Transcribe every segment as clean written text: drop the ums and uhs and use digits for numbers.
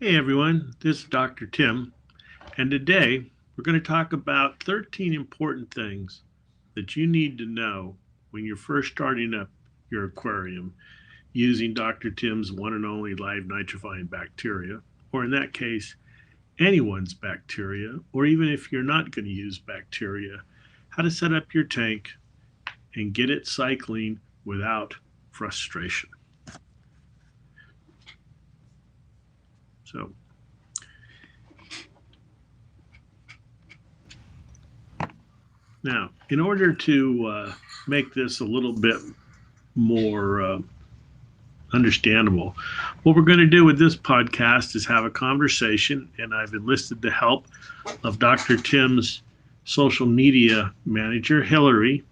Hey everyone, this is Dr. Tim, and today we're going to talk about 13 important things that you need to know when you're first starting up your aquarium using Dr. Tim's one and only live nitrifying bacteria, or in that case, anyone's bacteria, or even if you're not going to use bacteria, how to set up your tank and get it cycling without frustration. So, now, in order to make this a little bit more understandable, what we're going to do with this podcast is have a conversation, and I've enlisted the help of Dr. Tim's social media manager, Hillary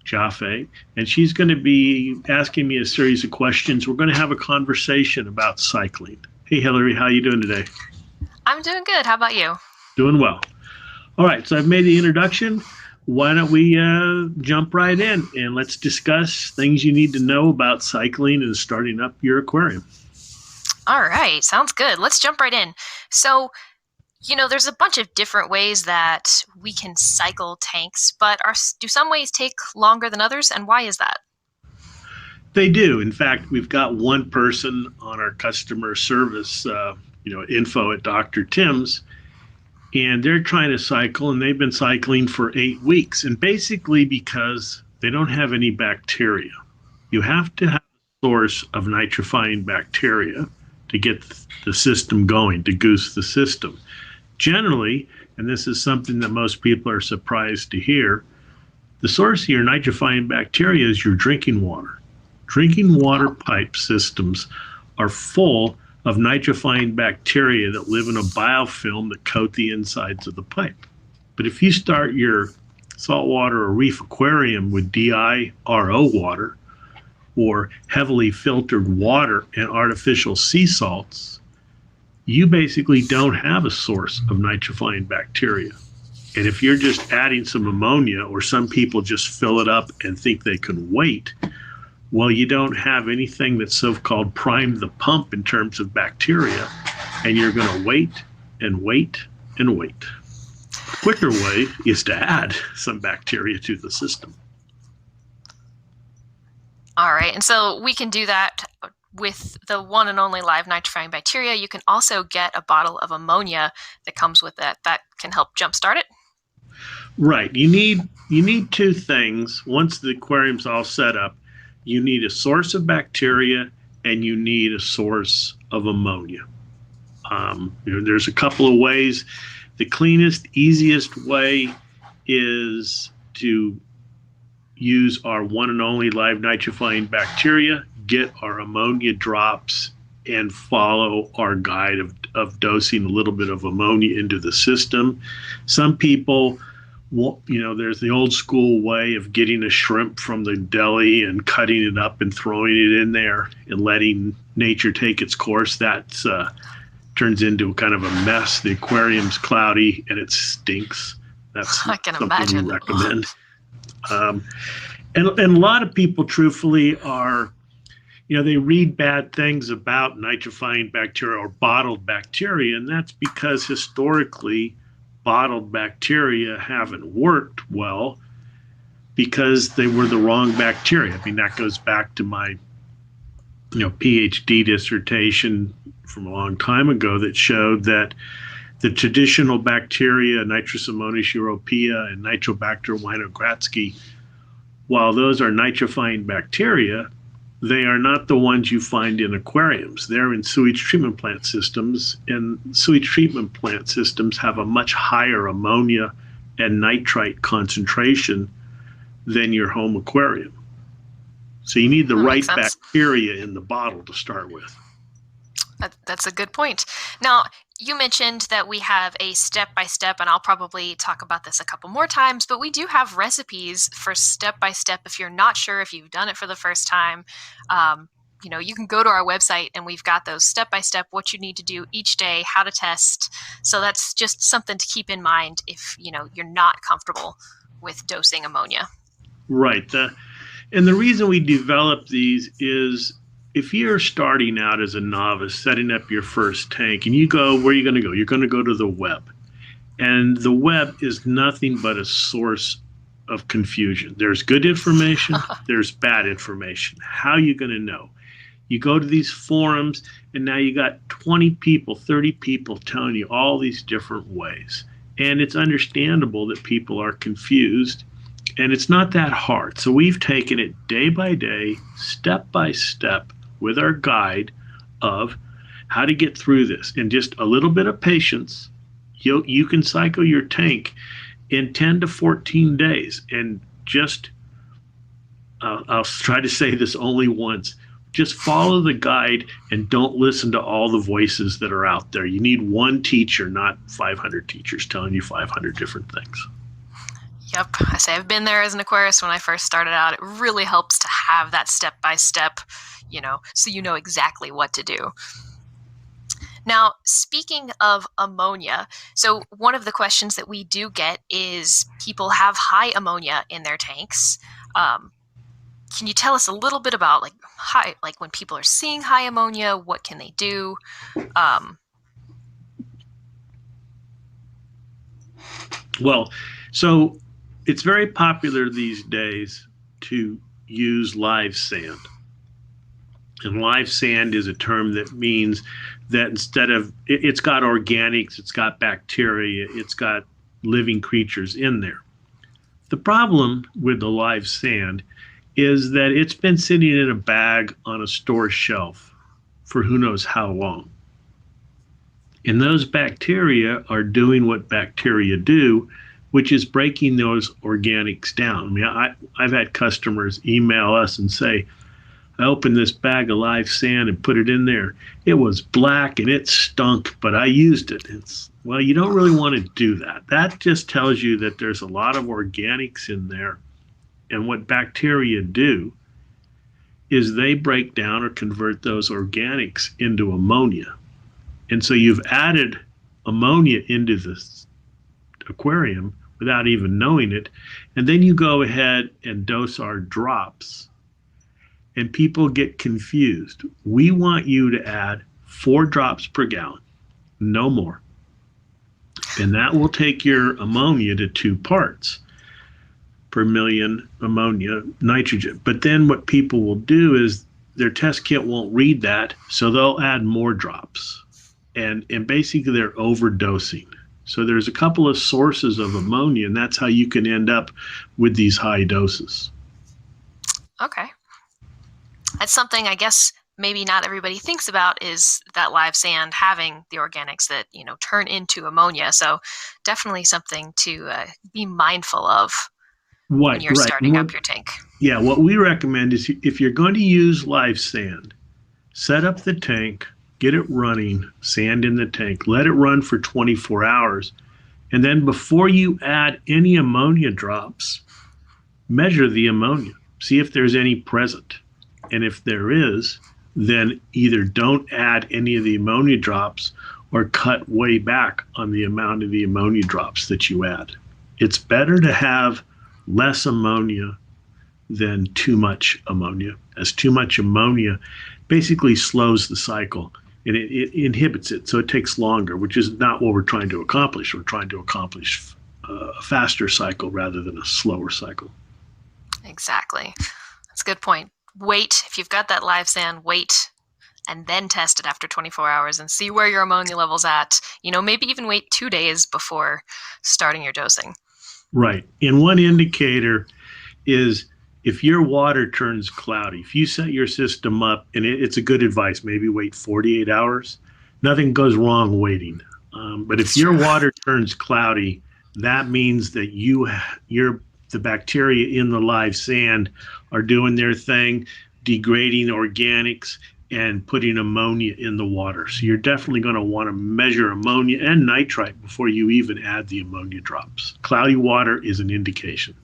Jaffe, and she's going to be asking me a series of questions. We're going to have a conversation about cycling. Hey, Hillary, how you doing today? I'm doing good. How about you? Doing well. All right, so I've made the introduction. Why don't we jump right in and let's discuss things you need to know about cycling and starting up your aquarium. All right, sounds good. Let's jump right in. So, there's a bunch of different ways that we can cycle tanks, but do some ways take longer than others, and why is that? They do. In fact, we've got one person on our customer service, info at Dr. Tim's, and they're trying to cycle, and they've been cycling for 8 weeks, and basically because they don't have any bacteria. You have to have a source of nitrifying bacteria to get the system going, to goose the system. Generally, and this is something that most people are surprised to hear, the source of your nitrifying bacteria is your drinking water. Drinking water Oh, pipe systems are full of nitrifying bacteria that live in a biofilm that coat the insides of the pipe. But if you start your saltwater or reef aquarium with DIRO water or heavily filtered water and artificial sea salts, you basically don't have a source of nitrifying bacteria. And if you're just adding some ammonia, or some people just fill it up and think they can wait, well, you don't have anything that's so-called prime the pump in terms of bacteria, and you're going to wait and wait and wait. A quicker way is to add some bacteria to the system. all right. And so we can do that with the one and only live nitrifying bacteria. You can also get a bottle of ammonia that comes with it that can help jumpstart it. Right. You need two things. Once the aquarium's all set up, you need a source of bacteria and you need a source of ammonia. There's a couple of ways. The cleanest, easiest way is to use our one and only live nitrifying bacteria, get our ammonia drops, and follow our guide of dosing a little bit of ammonia into the system. Some people, there's the old school way of getting a shrimp from the deli and cutting it up and throwing it in there and letting nature take its course. That turns into kind of a mess. The aquarium's cloudy and it stinks. That's I not can something we imagine. recommend. Um, and a lot of people, truthfully, they read bad things about nitrifying bacteria or bottled bacteria, and that's because historically bottled bacteria haven't worked well because they were the wrong bacteria. I mean, that goes back to my PhD dissertation from a long time ago that showed that the traditional bacteria, Nitrous ammonius europaea and Nitrobacter winogradsky, while those are nitrifying bacteria, they are not the ones you find in aquariums. They're in sewage treatment plant systems, and sewage treatment plant systems have a much higher ammonia and nitrite concentration than your home aquarium. So you need the That makes right sense. bacteria in the bottle to start with. That's a good point. Now, you mentioned that we have a step by step, and I'll probably talk about this a couple more times, but we do have recipes for step by step if you're not sure if you've done it for the first time. You can go to our website and we've got those step by step, what you need to do each day, how to test. So that's just something to keep in mind if, you're not comfortable with dosing ammonia. Right. And the reason we develop these is if you're starting out as a novice, setting up your first tank, and you go, where are you going to go? You're going to go to the web. And the web is nothing but a source of confusion. There's good information, there's bad information. How are you going to know? You go to these forums, and now you got 20 people, 30 people telling you all these different ways. And it's understandable that people are confused, and it's not that hard. So we've taken it day by day, step by step, with our guide of how to get through this. And just a little bit of patience, you can cycle your tank in 10 to 14 days. And just, I'll try to say this only once, just follow the guide and don't listen to all the voices that are out there. You need one teacher, not 500 teachers telling you 500 different things. Yep. I say I've been there as an aquarist when I first started out. It really helps to have that step by step, so you know exactly what to do. Now, speaking of ammonia, so one of the questions that we do get is people have high ammonia in their tanks. Can you tell us a little bit about like when people are seeing high ammonia, what can they do? Well, so it's very popular these days to use live sand. And live sand is a term that means that instead of, it's got organics, it's got bacteria, it's got living creatures in there. The problem with the live sand is that it's been sitting in a bag on a store shelf for who knows how long. And those bacteria are doing what bacteria do, which is breaking those organics down. I mean, I've had customers email us and say, I opened this bag of live sand and put it in there. It was black and it stunk, but I used it. Well, you don't really want to do that. That just tells you that there's a lot of organics in there. And what bacteria do is they break down or convert those organics into ammonia. And so you've added ammonia into this aquarium without even knowing it. And then you go ahead and dose our drops. And people get confused. We want you to add 4 drops per gallon, no more. And that will take your ammonia to 2 parts per million ammonia nitrogen. But then what people will do is their test kit won't read that, so they'll add more drops. And basically they're overdosing. So there's a couple of sources of ammonia, and that's how you can end up with these high doses. Okay. That's something I guess maybe not everybody thinks about, is that live sand having the organics that, turn into ammonia. So definitely something to be mindful of when you're starting up your tank. Yeah, what we recommend is if you're going to use live sand, set up the tank, get it running, sand in the tank, let it run for 24 hours. And then before you add any ammonia drops, measure the ammonia, see if there's any present. And if there is, then either don't add any of the ammonia drops or cut way back on the amount of the ammonia drops that you add. It's better to have less ammonia than too much ammonia, as too much ammonia basically slows the cycle and it inhibits it. So it takes longer, which is not what we're trying to accomplish. We're trying to accomplish a faster cycle rather than a slower cycle. Exactly. That's a good point. Wait, if you've got that live sand, wait and then test it after 24 hours and see where your ammonia level's at. Maybe even wait 2 days before starting your dosing. Right. And one indicator is if your water turns cloudy, if you set your system up, and it's a good advice, maybe wait 48 hours. Nothing goes wrong waiting. But if your water turns cloudy, that means that the bacteria in the live sand are doing their thing, degrading organics and putting ammonia in the water. So you're definitely going to want to measure ammonia and nitrite before you even add the ammonia drops. Cloudy water is an indication.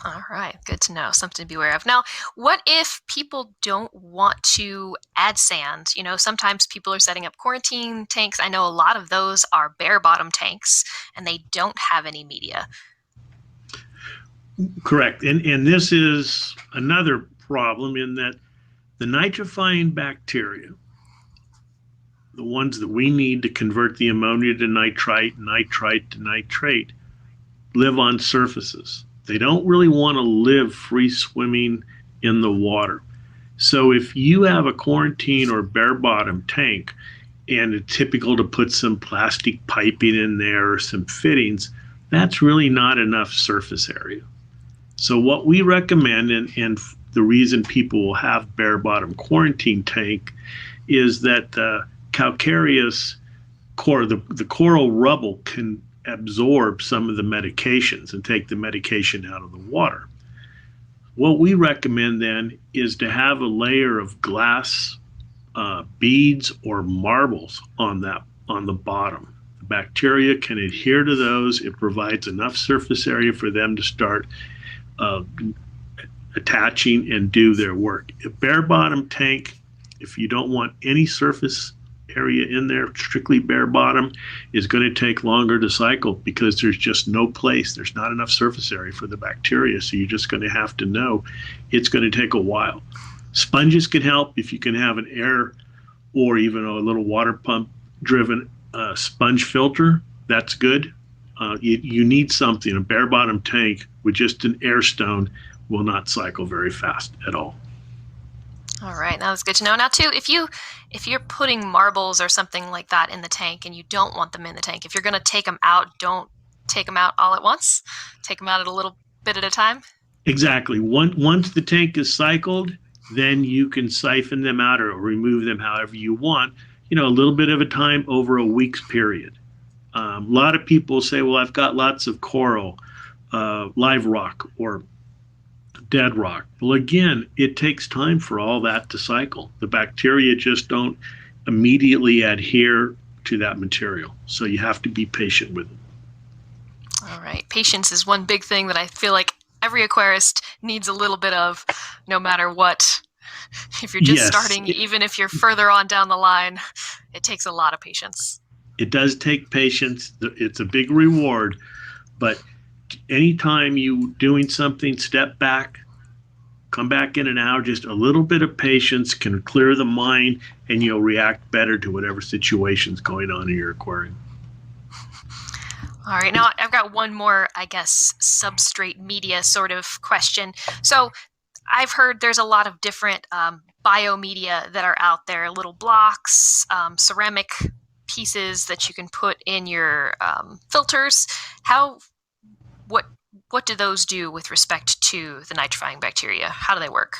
All right, good to know. Something to be aware of. Now, what if people don't want to add sand? Sometimes people are setting up quarantine tanks. I know a lot of those are bare bottom tanks and they don't have any media. Correct. And this is another problem in that The nitrifying bacteria, the ones that we need to convert the ammonia to nitrite, nitrite to nitrate, live on surfaces. They don't really want to live free swimming in the water. So if you have a quarantine or bare bottom tank and it's typical to put some plastic piping in there or some fittings, that's really not enough surface area. So what we recommend, and the reason people will have bare bottom quarantine tank, is that the calcareous core, the coral rubble can absorb some of the medications and take the medication out of the water. What we recommend then is to have a layer of glass beads or marbles on the bottom. The bacteria can adhere to those. It provides enough surface area for them to start uh, attaching and do their work. A bare bottom tank, if you don't want any surface area in there, strictly bare bottom, is going to take longer to cycle because there's just no place. There's not enough surface area for the bacteria. So you're just going to have to know it's going to take a while. Sponges can help if you can have an air or even a little water pump driven sponge filter. That's good. You need something. A bare bottom tank with just an air stone will not cycle very fast at all. All right, now that's good to know. Now, too, if you're putting marbles or something like that in the tank and you don't want them in the tank, if you're going to take them out, don't take them out all at once. Take them out at a little bit at a time. Exactly. Once the tank is cycled, then you can siphon them out or remove them however you want. A little bit of a time over a week's period. A lot of people say, "Well, I've got lots of coral, live rock, or dead rock." Well, again, it takes time for all that to cycle. The bacteria just don't immediately adhere to that material. So you have to be patient with it. All right. Patience is one big thing that I feel like every aquarist needs a little bit of, no matter what. If you're just starting, even if you're further on down the line, it takes a lot of patience. It does take patience. It's a big reward, but anytime you doing something, step back, come back in an hour. Just a little bit of patience can clear the mind, and you'll react better to whatever situation's going on in your aquarium. All right, now I've got one more, I guess, substrate media sort of question. So I've heard there's a lot of different biomedia that are out there, little blocks, ceramic pieces that you can put in your filters. What do those do with respect to the nitrifying bacteria? How do they work?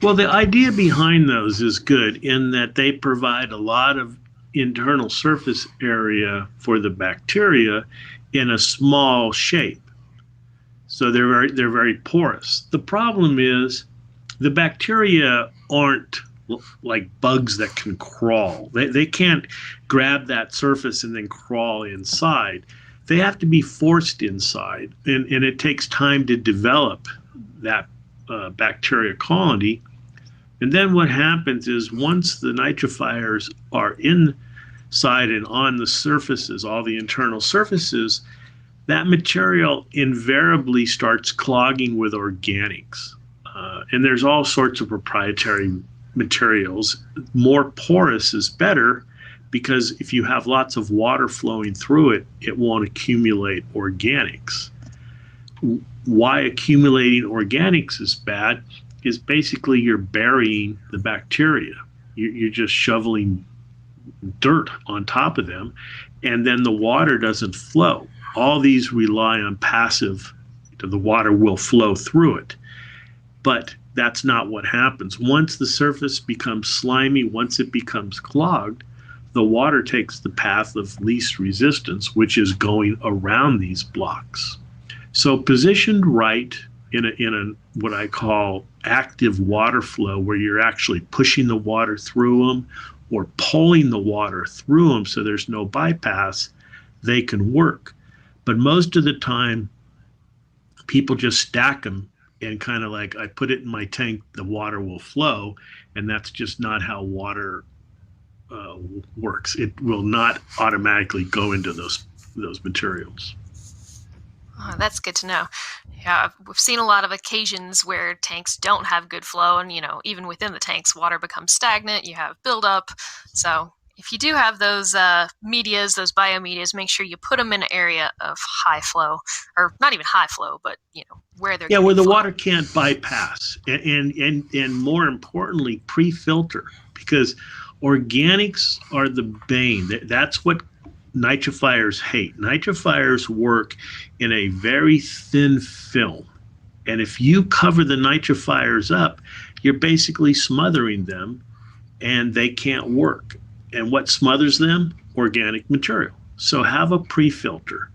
Well, the idea behind those is good in that they provide a lot of internal surface area for the bacteria in a small shape. So they're very porous. The problem is the bacteria aren't like bugs that can crawl. They can't grab that surface and then crawl inside. They have to be forced inside, and it takes time to develop that bacteria colony. And then what happens is once the nitrifiers are inside and on the surfaces, all the internal surfaces, that material invariably starts clogging with organics. And there's all sorts of proprietary materials. More porous is better because if you have lots of water flowing through it, it won't accumulate organics. Why accumulating organics is bad is basically you're burying the bacteria. You're just shoveling dirt on top of them, and then the water doesn't flow. All these rely on passive, the water will flow through it. But that's not what happens. Once the surface becomes slimy, once it becomes clogged, the water takes the path of least resistance, which is going around these blocks. So positioned right in a what I call active water flow, where you're actually pushing the water through them or pulling the water through them so there's no bypass, they can work. But most of the time, people just stack them and kind of like, I put it in my tank, the water will flow, and that's just not how water works. It will not automatically go into those materials. Oh, that's good to know. Yeah, we've seen a lot of occasions where tanks don't have good flow, and even within the tanks, water becomes stagnant. You have buildup. So if you do have those medias, those biomedias, make sure you put them in an area of high flow, or not even high flow, but where they're Yeah, where getting the flow. water can't bypass, and more importantly, pre-filter, because organics are the bane. That's what nitrifiers hate. Nitrifiers work in a very thin film, and if you cover the nitrifiers up, you're basically smothering them, and they can't work. And what smothers them? Organic material. So have a pre-filter.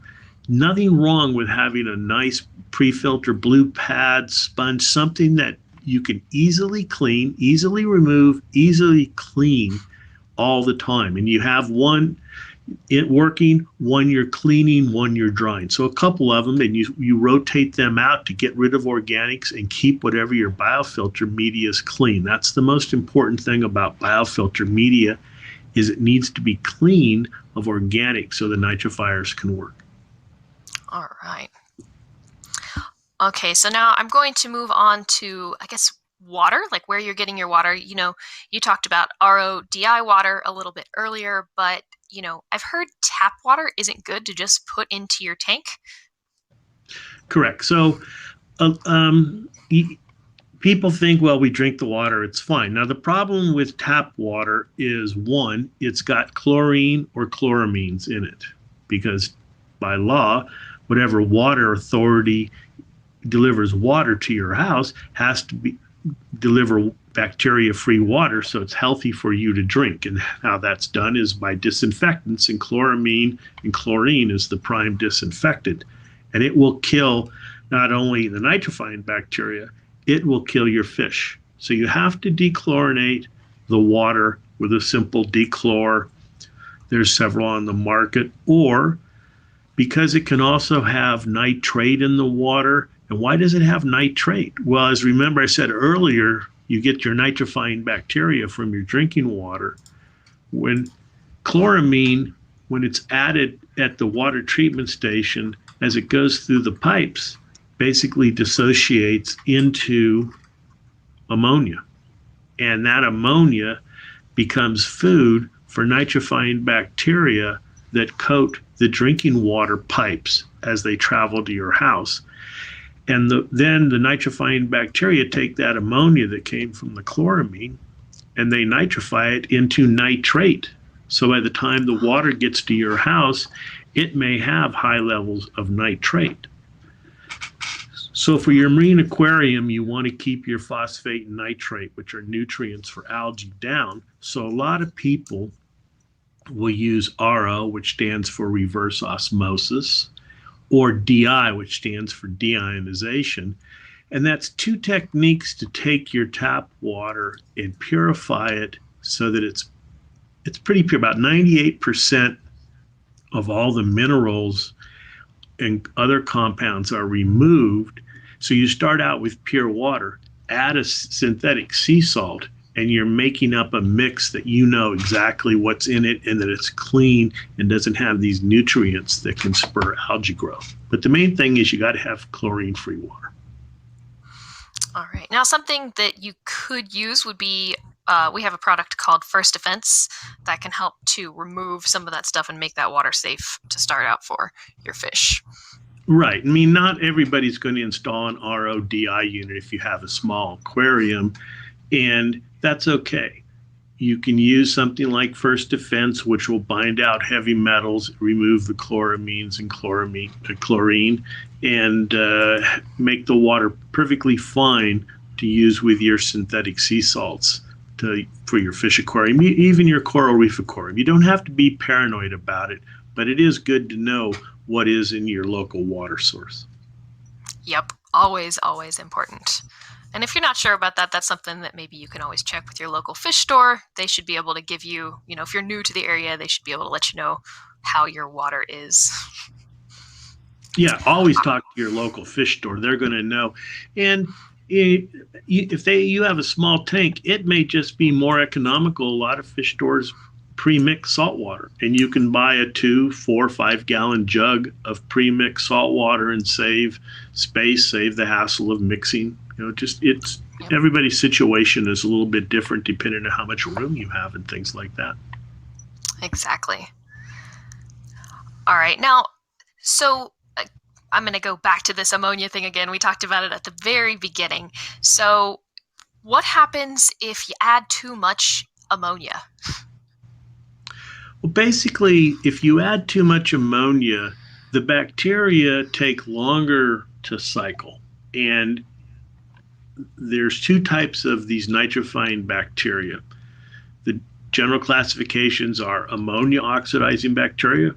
Nothing wrong with having a nice pre-filter blue pad, sponge, something that you can easily clean, easily remove, easily clean all the time. And you have one it working, one you're cleaning, one you're drying. So a couple of them, and you rotate them out to get rid of organics and keep whatever your biofilter media is clean. That's the most important thing about biofilter media is it needs to be clean of organics so the nitrifiers can work. All right. Okay, so now I'm going to move on to, I guess, water, like where you're getting your water. You talked about RO/DI water a little bit earlier, but I've heard tap water isn't good to just put into your tank. Correct. So, uh, um, people think, well, we drink the water, it's fine. Now, the problem with tap water is one, it's got chlorine or chloramines in it because by law, whatever water authority delivers water to your house has to be deliver bacteria-free water so it's healthy for you to drink. And how that's done is by disinfectants, and chloramine and chlorine is the prime disinfectant. And it will kill not only the nitrifying bacteria, it will kill your fish. So you have to dechlorinate the water with a simple dechlor. There's several on the market. Or because it can also have nitrate in the water. And why does it have nitrate? Well, as remember I said earlier, you get your nitrifying bacteria from your drinking water. When chloramine, when it's added at the water treatment station, as it goes through the pipes, basically dissociates into ammonia. And that ammonia becomes food for nitrifying bacteria that coat the drinking water pipes as they travel to your house. And then the nitrifying bacteria take that ammonia that came from the chloramine and they nitrify it into nitrate. So by the time the water gets to your house, it may have high levels of nitrate. So for your marine aquarium, you want to keep your phosphate and nitrate, which are nutrients for algae, down. So a lot of people will use RO, which stands for reverse osmosis, or DI, which stands for deionization. And that's two techniques to take your tap water and purify it so that it's pretty pure. About 98% of all the minerals and other compounds are removed. So you start out with pure water, add a synthetic sea salt, and you're making up a mix that you know exactly what's in it and that it's clean and doesn't have these nutrients that can spur algae growth. But the main thing is you got to have chlorine-free water. All right. Now, something that you could use would be we have a product called First Defense that can help to remove some of that stuff and make that water safe to start out for your fish. Right. I mean, not everybody's going to install an RO/DI unit if you have a small aquarium, and that's okay. You can use something like First Defense, which will bind out heavy metals, remove the chloramines and chlorine, and make the water perfectly fine to use with your synthetic sea salts for your fish aquarium, even your coral reef aquarium. You don't have to be paranoid about it, but it is good to know what is in your local water source. Yep. Always, always important. And if you're not sure about that, that's something that maybe you can always check with your local fish store. They should be able to give you, if you're new to the area, they should be able to let you know how your water is. Yeah, always talk to your local fish store. They're going to know. And if you have a small tank, it may just be more economical. A lot of fish stores pre-mixed salt water, and you can buy a 2, 4, 5 gallon jug of pre-mixed salt water and save space, save the hassle of mixing. Just it's Yep. everybody's situation is a little bit different depending on how much room you have and things like that. Exactly. All right. Now, so I'm going to go back to this ammonia thing again. We talked about it at the very beginning. So what happens if you add too much ammonia? Well, basically, if you add too much ammonia, the bacteria take longer to cycle. And there's two types of these nitrifying bacteria. The general classifications are ammonia oxidizing bacteria,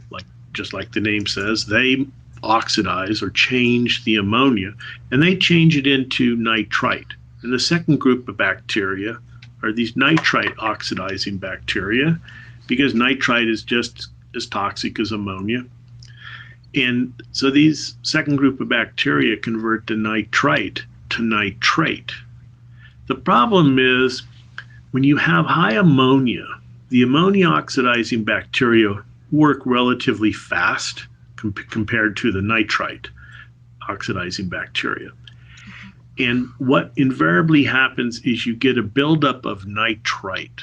just like the name says. They oxidize or change the ammonia, and they change it into nitrite. And the second group of bacteria are these nitrite oxidizing bacteria, because nitrite is just as toxic as ammonia. And so these second group of bacteria convert the nitrite to nitrate. The problem is when you have high ammonia, the ammonia oxidizing bacteria work relatively fast compared to the nitrite oxidizing bacteria. And what invariably happens is you get a buildup of nitrite.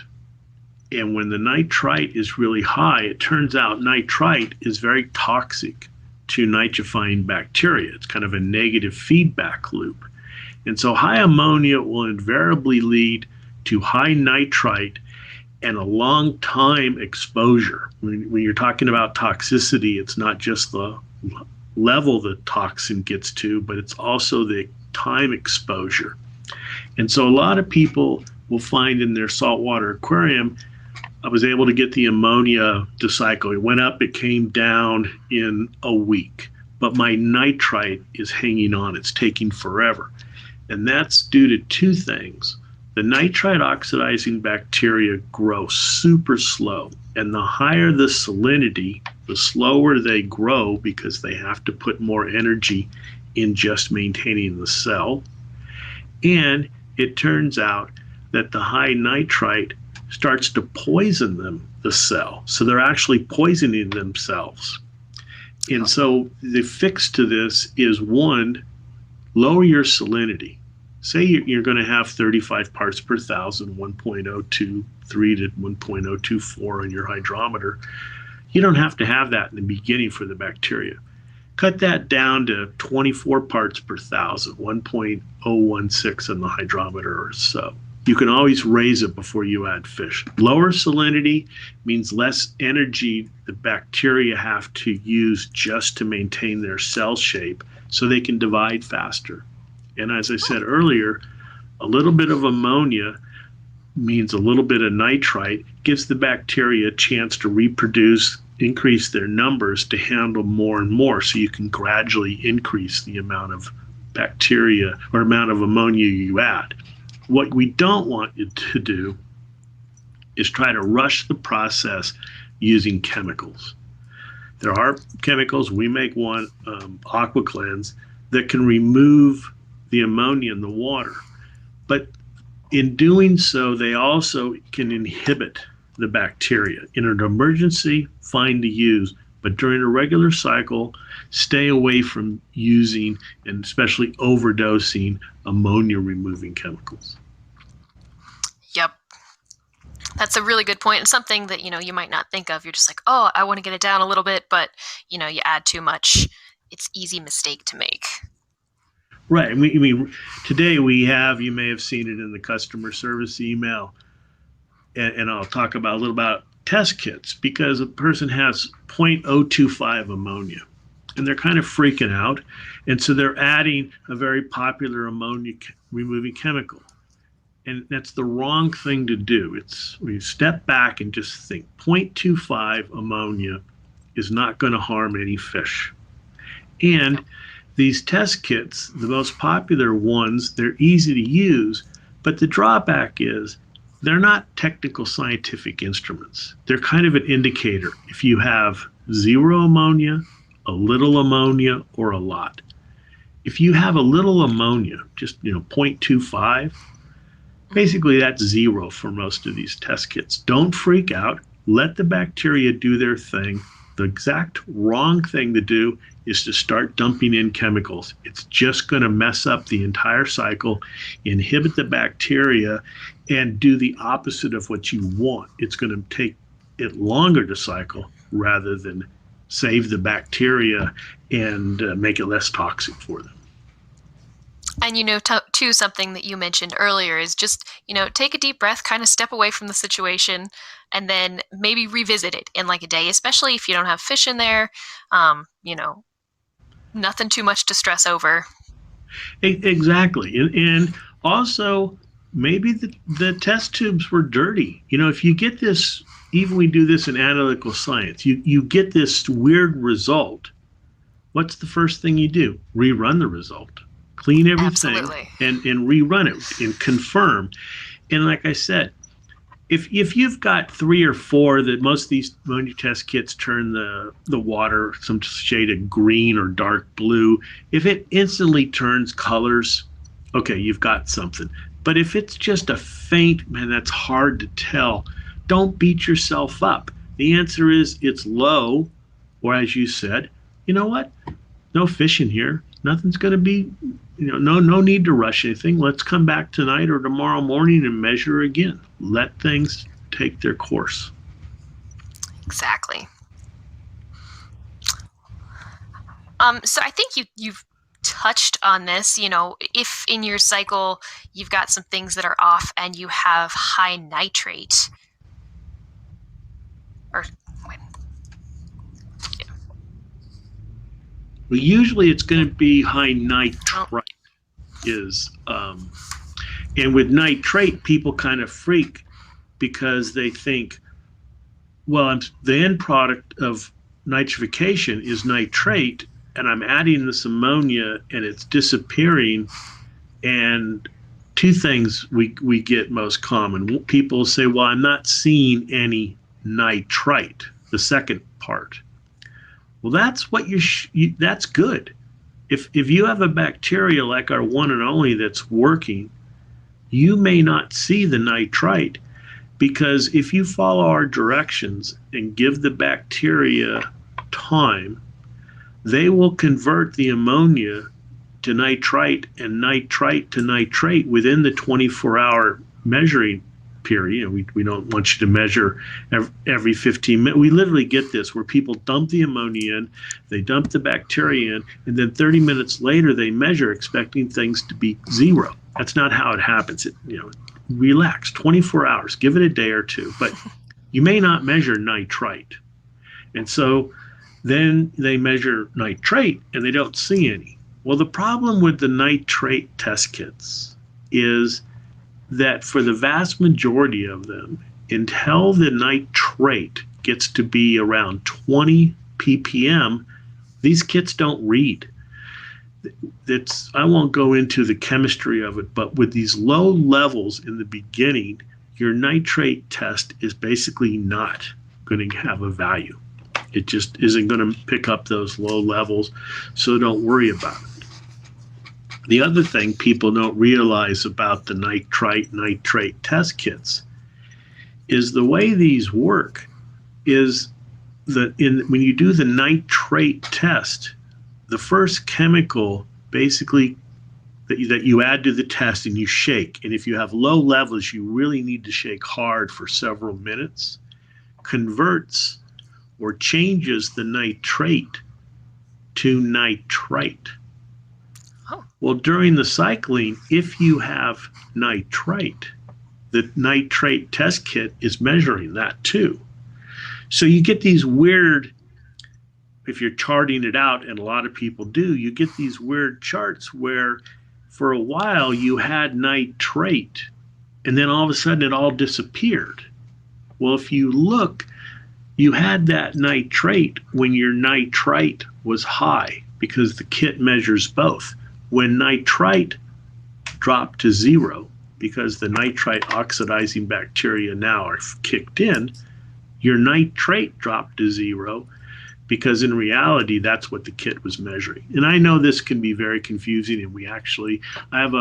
And when the nitrite is really high, it turns out nitrite is very toxic to nitrifying bacteria. It's kind of a negative feedback loop. And so high ammonia will invariably lead to high nitrite and a long time exposure. When you're talking about toxicity, it's not just the level the toxin gets to, but it's also the time exposure. And so a lot of people will find in their saltwater aquarium, I was able to get the ammonia to cycle. It went up, it came down in a week, but my nitrite is hanging on. It's taking forever. And that's due to two things. The nitrite oxidizing bacteria grow super slow, and the higher the salinity, the slower they grow because they have to put more energy in just maintaining the cell. And it turns out that the high nitrite starts to poison the cell. So they're actually poisoning themselves. And so the fix to this is, one, lower your salinity. Say you're going to have 35 parts per thousand, 1.023 to 1.024 on your hydrometer. You don't have to have that in the beginning for the bacteria. Cut that down to 24 parts per thousand, 1.016 on the hydrometer or so. You can always raise it before you add fish. Lower salinity means less energy the bacteria have to use just to maintain their cell shape so they can divide faster. And as I said earlier, a little bit of ammonia means a little bit of nitrite, gives the bacteria a chance to reproduce, increase their numbers to handle more and more, so you can gradually increase the amount of bacteria or amount of ammonia you add. What we don't want you to do is try to rush the process using chemicals. There are chemicals, we make one, AquaCleanse, that can remove the ammonia in the water. But in doing so, they also can inhibit the bacteria. In an emergency, fine to use, but during a regular cycle, stay away from using and especially overdosing ammonia removing chemicals. Yep. That's a really good point, and something that you might not think of. You're just like, oh, I want to get it down a little bit, but you add too much. It's easy mistake to make. Right. Today we have, you may have seen it in the customer service email, and I'll talk a little about test kits, because a person has 0.025 ammonia and they're kind of freaking out. And so they're adding a very popular ammonia removing chemical. And that's the wrong thing to do. We step back and just think 0.25 ammonia is not going to harm any fish. And these test kits, the most popular ones, they're easy to use, but the drawback is they're not technical scientific instruments. They're kind of an indicator. If you have zero ammonia, a little ammonia, or a lot. If you have a little ammonia, just 0.25, basically that's zero for most of these test kits. Don't freak out. let the bacteria do their thing. The exact wrong thing to do is to start dumping in chemicals. It's just going to mess up the entire cycle, inhibit the bacteria, and do the opposite of what you want. It's going to take it longer to cycle rather than save the bacteria and make it less toxic for them. And, too, something that you mentioned earlier is just, take a deep breath, kind of step away from the situation, and then maybe revisit it in like a day, especially if you don't have fish in there. Nothing too much to stress over. Exactly. And also, maybe the test tubes were dirty. If you get this, even we do this in analytical science, you get this weird result. What's the first thing you do? Rerun the result. Clean everything. Absolutely. and rerun it and confirm. And like I said, if you've got 3 or 4, that most of these ammonia test kits turn the water some shade of green or dark blue. If it instantly turns colors, okay, you've got something. But if it's just a faint, man, that's hard to tell. Don't beat yourself up. The answer is it's low, or as you said, you know what? No fish in here. Nothing's going to be, no need to rush anything. Let's come back tonight or tomorrow morning and measure again. Let things take their course. Exactly. So I think you've touched on this. If in your cycle you've got some things that are off and you have high nitrate, or Well, usually it's going to be high nitrite. And with nitrate, people kind of freak because they think, well, the end product of nitrification is nitrate, and I'm adding this ammonia and it's disappearing. And 2 things we get most common. People say, well, I'm not seeing any nitrite, the second part. Well, that's what that's good. If you have a bacteria like our one and only that's working, you may not see the nitrite, because if you follow our directions and give the bacteria time, they will convert the ammonia to nitrite and nitrite to nitrate within the 24-hour measuring period. We don't want you to measure every 15 minutes. We literally get this where people dump the ammonia in, they dump the bacteria in, and then 30 minutes later they measure expecting things to be 0. That's not how it happens. Relax, 24 hours, give it a day or 2, but you may not measure nitrite. And so then they measure nitrate and they don't see any. Well, the problem with the nitrate test kits is that for the vast majority of them, until the nitrate gets to be around 20 ppm, these kits don't read. I won't go into the chemistry of it, but with these low levels in the beginning, your nitrate test is basically not going to have a value. It just isn't going to pick up those low levels, so don't worry about it. The other thing people don't realize about the nitrate test kits is the way these work is that when you do the nitrate test, the first chemical basically that you add to the test and you shake, and if you have low levels, you really need to shake hard for several minutes, converts or changes the nitrate to nitrite. Well, during the cycling, if you have nitrite, the nitrate test kit is measuring that too. So you get these weird, if you're charting it out, and a lot of people do, you get these weird charts where for a while you had nitrate and then all of a sudden it all disappeared. Well, if you look, you had that nitrate when your nitrite was high, because the kit measures both. When nitrite dropped to 0, because the nitrite oxidizing bacteria now are kicked in, your nitrate dropped to 0, because in reality, that's what the kit was measuring. And I know this can be very confusing, and I have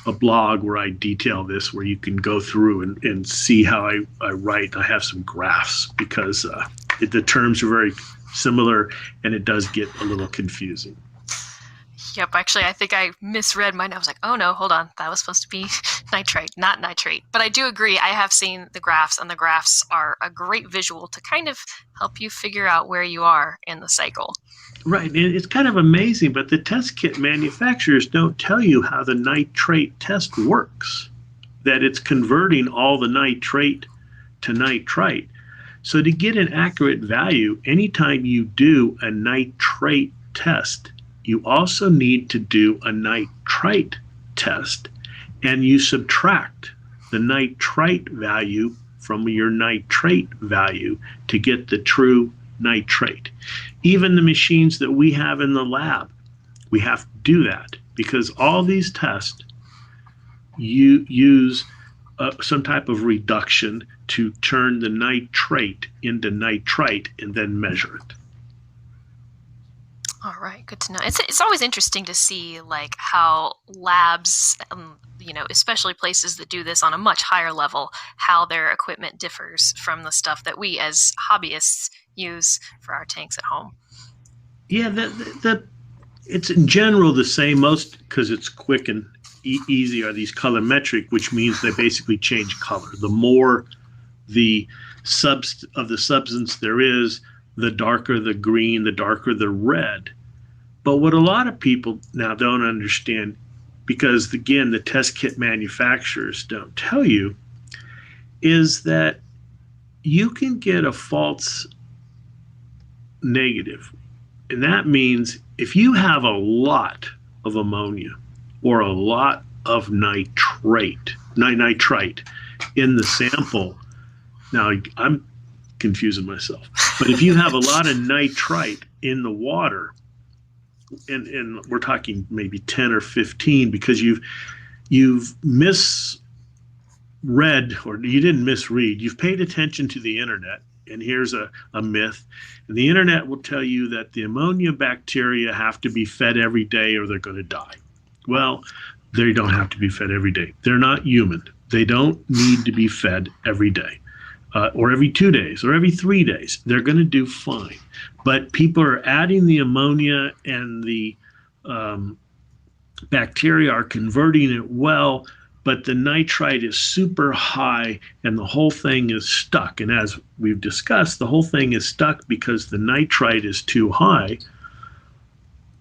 a blog where I detail this, where you can go through and see how I write. I have some graphs because the terms are very similar and it does get a little confusing. Yep, actually, I think I misread mine. I was like, oh no, hold on. That was supposed to be nitrite, not nitrate. But I do agree. I have seen the graphs, and the graphs are a great visual to kind of help you figure out where you are in the cycle. Right. And it's kind of amazing, but the test kit manufacturers don't tell you how the nitrate test works, that it's converting all the nitrate to nitrite. So to get an accurate value, anytime you do a nitrate test, you also need to do a nitrite test, and you subtract the nitrite value from your nitrate value to get the true nitrate. Even the machines that we have in the lab, we have to do that because all these tests you use some type of reduction to turn the nitrate into nitrite and then measure it. All right, good to know. It's always interesting to see like how labs, especially places that do this on a much higher level, how their equipment differs from the stuff that we as hobbyists use for our tanks at home. Yeah, it's in general the same. Most because it's quick and easy are these colorimetric, which means they basically change color. The more the of the substance there is, the darker the green, the darker the red. But what a lot of people now don't understand, because again, the test kit manufacturers don't tell you, is that you can get a false negative. And that means if you have a lot of ammonia or a lot of nitrite in the sample, now I'm confusing myself, but if you have a lot of nitrite in the water, and we're talking maybe 10 or 15 because you've misread, or you didn't misread, you've paid attention to the internet, and here's a myth. And the internet will tell you that the ammonia bacteria have to be fed every day or they're going to die. Well, they don't have to be fed every day. They're not human. They don't need to be fed every day. Or every 2 days or every 3 days. They're going to do fine. But people are adding the ammonia, and the bacteria are converting it well, but the nitrite is super high and the whole thing is stuck. And as we've discussed, the whole thing is stuck because the nitrite is too high,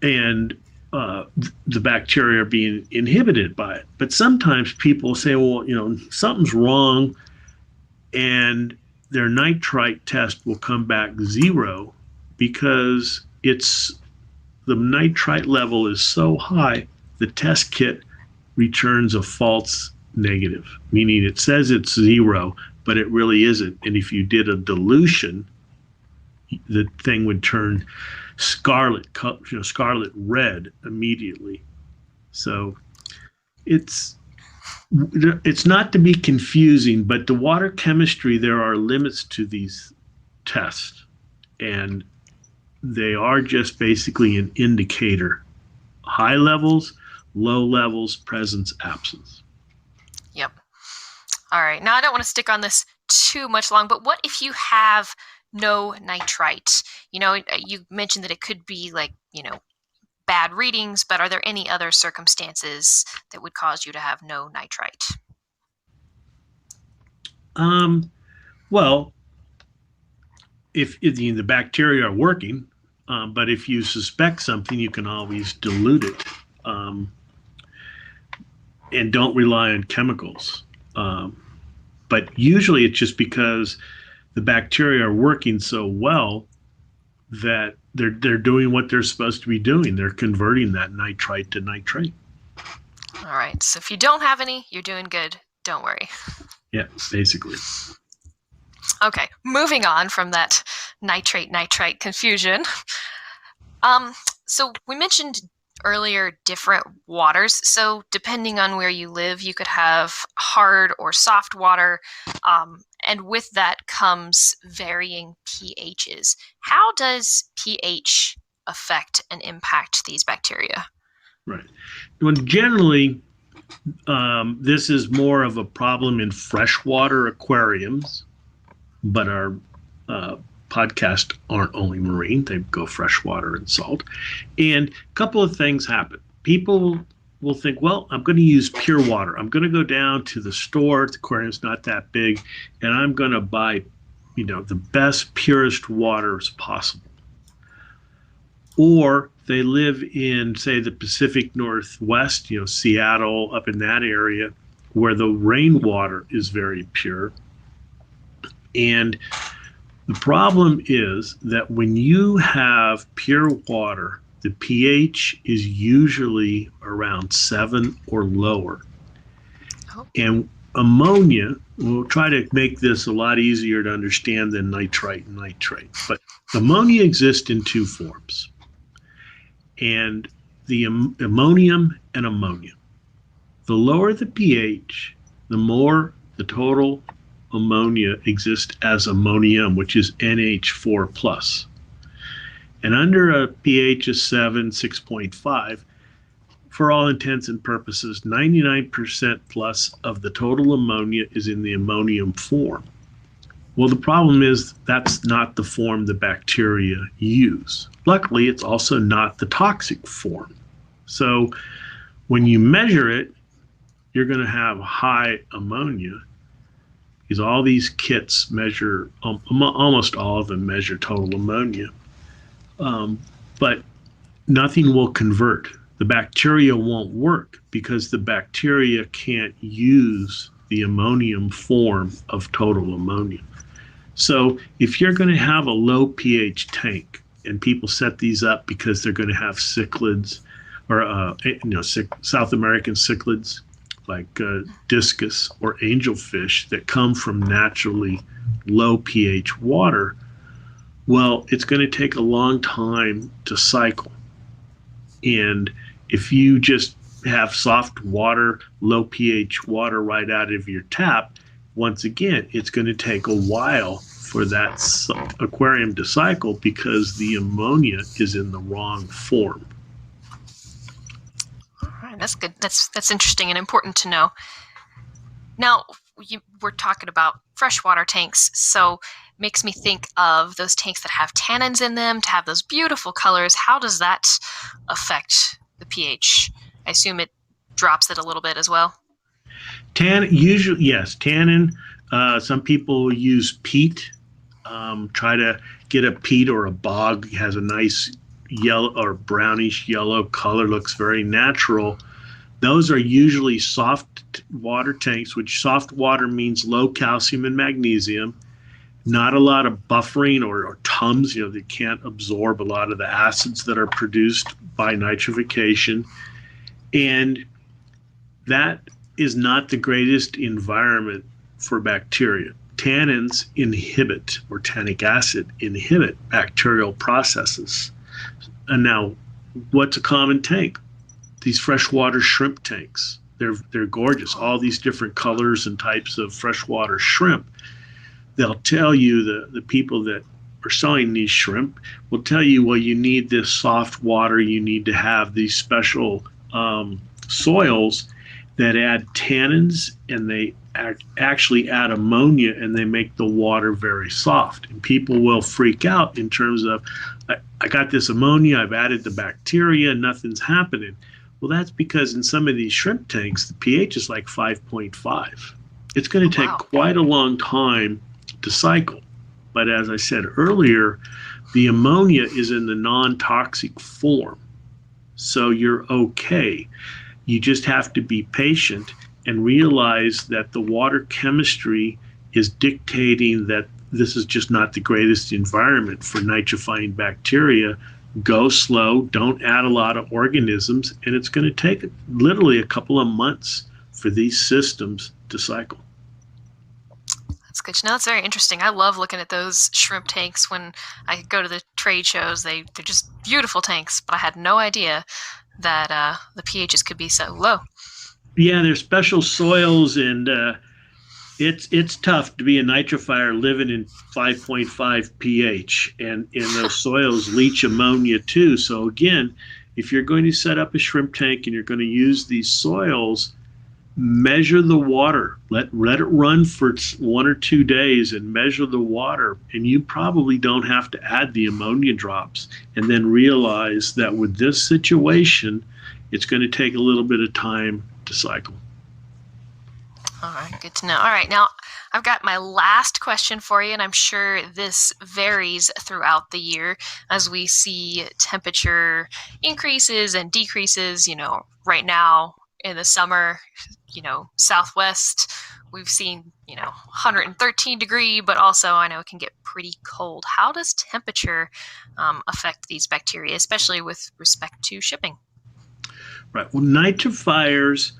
and the bacteria are being inhibited by it. But sometimes people say, well, something's wrong, and their nitrite test will come back zero because the nitrite level is so high, the test kit returns a false negative, meaning it says it's zero, but it really isn't. And if you did a dilution, the thing would turn scarlet red immediately. So it's not to be confusing, but the water chemistry, there are limits to these tests, and they are just basically an indicator. High levels, low levels, presence, absence. Yep. All right. Now, I don't want to stick on this too much long, but what if you have no nitrite? You mentioned that it could be like, bad readings, but are there any other circumstances that would cause you to have no nitrite? Well, if the bacteria are working, but if you suspect something, you can always dilute it, and don't rely on chemicals. But usually it's just because the bacteria are working so well that they're doing what they're supposed to be doing. They're converting that nitrite to nitrate. All right. So if you don't have any, you're doing good. Don't worry. Yeah, basically. Okay, moving on from that nitrite confusion. So we mentioned earlier different waters. So depending on where you live, you could have hard or soft water. And with that comes varying pHs. How does pH affect and impact these bacteria? Right. Well, generally, This is more of a problem in freshwater aquariums, but our podcasts aren't only marine, they go freshwater and salt. And a couple of things happen. People will think, well, I'm going to use pure water. I'm going to go down to the store, the aquarium's not that big, and I'm going to buy, the best, purest waters possible. Or they live in, say, the Pacific Northwest, Seattle, up in that area, where the rainwater is very pure. And the problem is that when you have pure water, the pH is usually around 7 or lower. Oh. And ammonia, we'll try to make this a lot easier to understand than nitrite and nitrate, but ammonia exists in two forms. And the ammonium and ammonia. The lower the pH, the more the total ammonia exists as ammonium, which is NH4 plus. And under a pH of 7, 6.5, for all intents and purposes, 99% plus of the total ammonia is in the ammonium form. Well, the problem is that's not the form the bacteria use. Luckily, it's also not the toxic form. So when you measure it, you're going to have high ammonia, because all these kits measure, almost all of them measure total ammonia. But nothing will convert. The bacteria won't work because the bacteria can't use the ammonium form of total ammonia. So if you're going to have a low pH tank, and people set these up because they're going to have cichlids or South American cichlids like discus or angelfish that come from naturally low pH water, well, it's going to take a long time to cycle. And if you just have soft water, low pH water right out of your tap, once again, it's going to take a while for that aquarium to cycle because the ammonia is in the wrong form. All right, that's good. That's interesting and important to know. Now, we're talking about freshwater tanks, so makes me think of those tanks that have tannins in them to have those beautiful colors. How does that affect the pH? I assume it drops it a little bit as well. Usually, yes, tannin. Some people use peat. Try to get a peat or a bog. It has a nice yellow or brownish yellow color, looks very natural. Those are usually soft water tanks, which soft water means low calcium and magnesium, not a lot of buffering or tums. They can't absorb a lot of the acids that are produced by nitrification. And that is not the greatest environment for bacteria. Tannins inhibit, or tannic acid inhibit bacterial processes. And now, what's a common tank? These freshwater shrimp tanks. They're gorgeous. All these different colors and types of freshwater shrimp. They'll tell you, the people that are selling these shrimp will tell you, well, you need this soft water. You need to have these special soils that add tannins, and they actually add ammonia, and they make the water very soft. And people will freak out in terms of, I got this ammonia, I've added the bacteria, nothing's happening. Well, that's because in some of these shrimp tanks, the pH is like 5.5. It's going to take quite a long time to cycle. But as I said earlier, the ammonia is in the non-toxic form. So you're okay. You just have to be patient and realize that the water chemistry is dictating that this is just not the greatest environment for nitrifying bacteria. Go slow, don't add a lot of organisms, and it's going to take literally a couple of months for these systems to cycle. That's good to know. That's very interesting. I love looking at those shrimp tanks when I go to the trade shows. They're just beautiful tanks, but I had no idea that the pHs could be so low. Yeah, there's special soils, and it's tough to be a nitrifier living in 5.5 pH, and those soils leach ammonia too. So again, if you're going to set up a shrimp tank and you're going to use these soils, Measure the water. Let it run for 1 or 2 days and measure the water. And you probably don't have to add the ammonia drops. And then realize that with this situation, it's going to take a little bit of time to cycle. All right, good to know. All right, now I've got my last question for you, and I'm sure this varies throughout the year as we see temperature increases and decreases. Right now in the summer, Southwest, we've seen, 113 degree, but also I know it can get pretty cold. How does temperature affect these bacteria, especially with respect to shipping? Right. Well, nitrifiers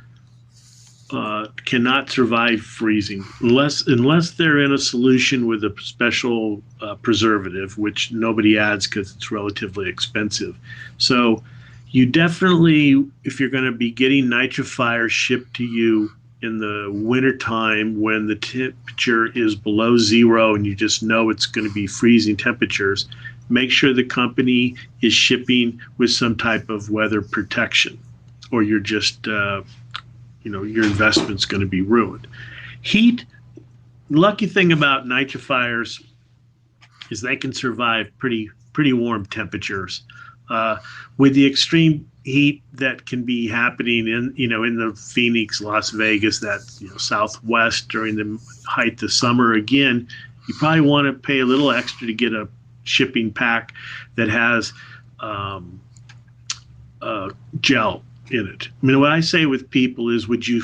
cannot survive freezing unless they're in a solution with a special preservative, which nobody adds because it's relatively expensive. So you definitely, if you're going to be getting nitrifiers shipped to you in the wintertime when the temperature is below zero and you just know it's going to be freezing temperatures, make sure the company is shipping with some type of weather protection, or you're just your investment's going to be ruined. Heat, lucky thing about nitrifiers is they can survive pretty warm temperatures. With the extreme heat that can be happening in the Phoenix, Las Vegas, that Southwest during the height of summer, again, you probably want to pay a little extra to get a shipping pack that has gel in it. I mean, what I say with people is, would you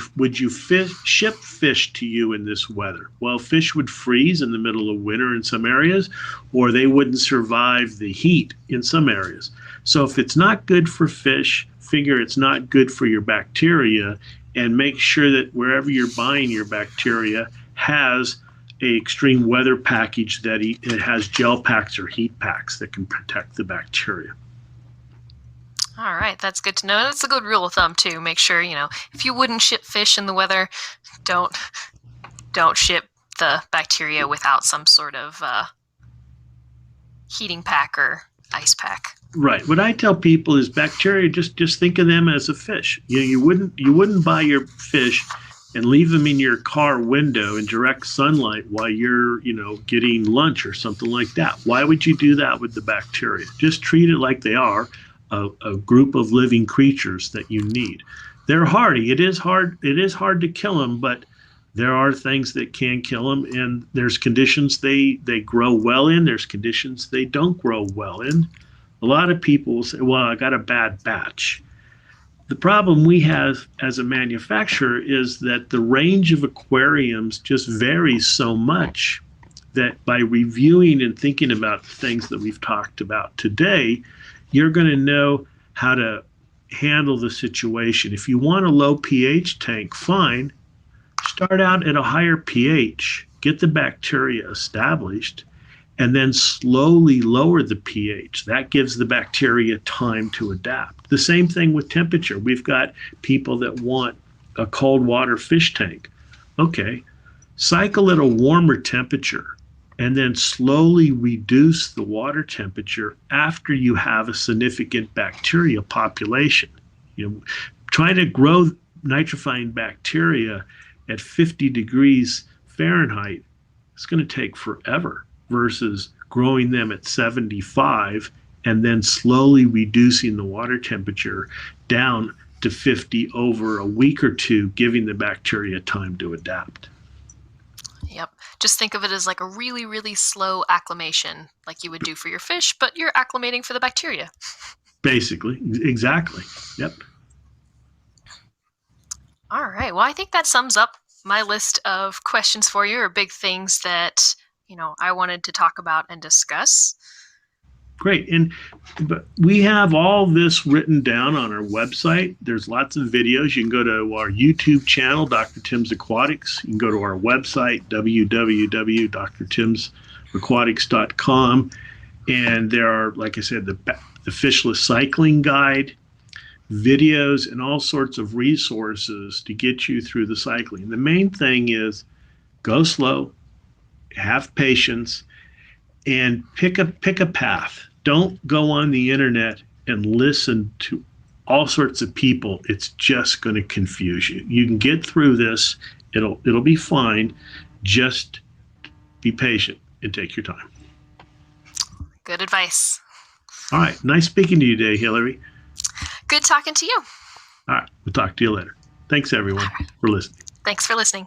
ship fish to you in this weather? Well, fish would freeze in the middle of winter in some areas, or they wouldn't survive the heat in some areas. So if it's not good for fish, figure it's not good for your bacteria, and make sure that wherever you're buying your bacteria has a extreme weather package that it has gel packs or heat packs that can protect the bacteria. All right, that's good to know. That's a good rule of thumb too. Make sure, if you wouldn't ship fish in the weather, don't ship the bacteria without some sort of heating pack or ice pack. Right. What I tell people is bacteria, just think of them as a fish. You wouldn't buy your fish and leave them in your car window in direct sunlight while you're, getting lunch or something like that. Why would you do that with the bacteria? Just treat it like they are a group of living creatures that you need. They're hardy. It is hard to kill them, but there are things that can kill them, and there's conditions they grow well in. There's conditions they don't grow well in. A lot of people will say, well, I got a bad batch. The problem we have as a manufacturer is that the range of aquariums just varies so much that by reviewing and thinking about the things that we've talked about today, you're going to know how to handle the situation. If you want a low pH tank, fine. Start out at a higher pH, get the bacteria established, and then slowly lower the pH. That gives the bacteria time to adapt. The same thing with temperature. We've got people that want a cold water fish tank. Okay, cycle at a warmer temperature and then slowly reduce the water temperature after you have a significant bacteria population. Trying to grow nitrifying bacteria at 50 degrees Fahrenheit is going to take forever versus growing them at 75 and then slowly reducing the water temperature down to 50 over a week or two, giving the bacteria time to adapt. Yep. Just think of it as like a really, really slow acclimation, like you would do for your fish, but you're acclimating for the bacteria. Basically, exactly. Yep. All right. Well, I think that sums up my list of questions for you, or big things that, I wanted to talk about and discuss. Great. But we have all this written down on our website. There's lots of videos. You can go to our YouTube channel, Dr. Tim's Aquatics. You can go to our website, www.drtimsaquatics.com. And there are, like I said, the fishless cycling guide, videos, and all sorts of resources to get you through the cycling. The main thing is go slow, have patience, and pick a path. Don't go on the internet and listen to all sorts of people, it's just going to confuse you. You can get through this. It'll be fine. Just be patient and take your time. Good advice. All right. Nice speaking to you today, Hillary. Good talking to you. All right. We'll talk to you later. Thanks, everyone, for listening. Thanks for listening.